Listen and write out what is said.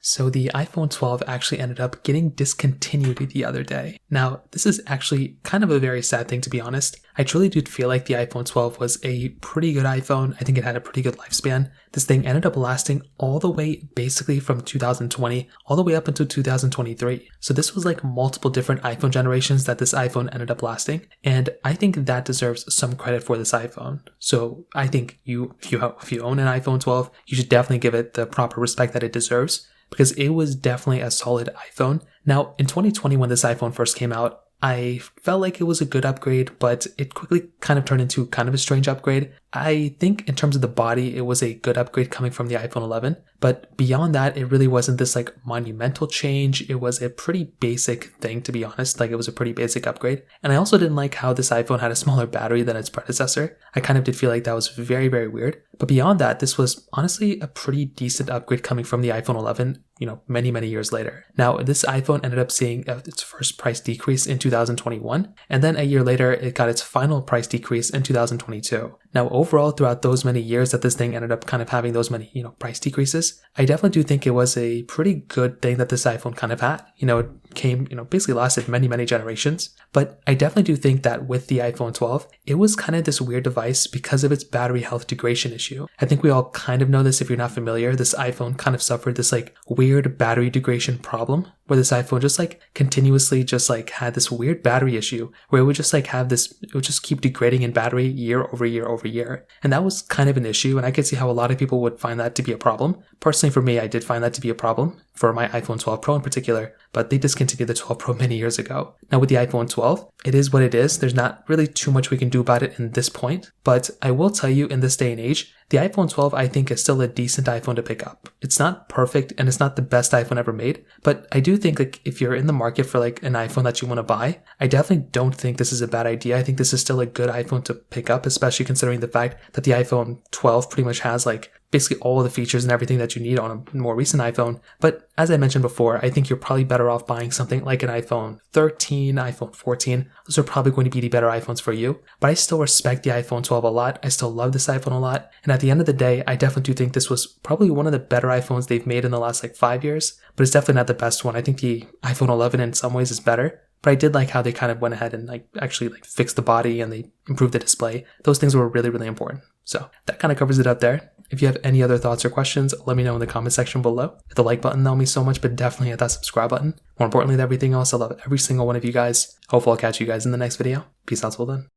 So the iPhone 12 actually ended up getting discontinued the other day. Now, this is actually kind of a very sad thing, to be honest. I truly did feel like the iPhone 12 was a pretty good iPhone. I think it had a pretty good lifespan. This thing ended up lasting all the way basically from 2020 all the way up until 2023. So this was like multiple different iPhone generations that this iPhone ended up lasting. And I think that deserves some credit for this iPhone. So I think if you own an iPhone 12, you should definitely give it the proper respect that it deserves, because it was definitely a solid iPhone. Now, in 2020, when this iPhone first came out, I felt like it was a good upgrade, but it quickly kind of turned into kind of a strange upgrade. I think in terms of the body, it was a good upgrade coming from the iPhone 11, but beyond that, it really wasn't this like monumental change. It was a pretty basic thing, to be honest. Like, it was a pretty basic upgrade. And I also didn't like how this iPhone had a smaller battery than its predecessor. I kind of did feel like that was very, very weird. But beyond that, this was honestly a pretty decent upgrade coming from the iPhone 11, many, many years later. Now, this iPhone ended up seeing its first price decrease in 2021, and then a year later, it got its final price decrease in 2022. Now, overall, throughout those many years that this thing ended up kind of having those many, price decreases, I definitely do think it was a pretty good thing that this iPhone kind of had. It came, basically lasted many, many generations. But I definitely do think that with the iPhone 12, it was kind of this weird device because of its battery health degradation issue. I think we all kind of know this if you're not familiar. This iPhone kind of suffered this like weird battery degradation problem where this iPhone just like continuously just like had this weird battery issue where it would just like it would just keep degrading in battery year over year over year. And that was kind of an issue, and I could see how a lot of people would find that to be a problem. Personally, for me, I did find that to be a problem for my iPhone 12 Pro in particular, but they discontinued the 12 Pro many years ago. Now with the iPhone 12, it is what it is. There's not really too much we can do about it in this point, but I will tell you, in this day and age, the iPhone 12 I think is still a decent iPhone to pick up. It's not perfect and it's not the best iPhone ever made, but I do think like if you're in the market for like an iPhone that you want to buy, I definitely don't think this is a bad idea. I think this is still a good iPhone to pick up, especially considering the fact that the iPhone 12 pretty much has like basically all of the features and everything that you need on a more recent iPhone. But as I mentioned before, I think you're probably better off buying something like an iPhone 13, iPhone 14. Those are probably going to be the better iPhones for you. But I still respect the iPhone 12 a lot. I still love this iPhone a lot. And at the end of the day, I definitely do think this was probably one of the better iPhones they've made in the last like 5 years. But it's definitely not the best one. I think the iPhone 11 in some ways is better. But I did like how they kind of went ahead and like actually like fixed the body and they improved the display. Those things were really, really important. So that kind of covers it up there. If you have any other thoughts or questions, let me know in the comment section below. Hit the like button, that'll mean so much, but definitely hit that subscribe button. More importantly than everything else, I love every single one of you guys. Hopefully I'll catch you guys in the next video. Peace out till then.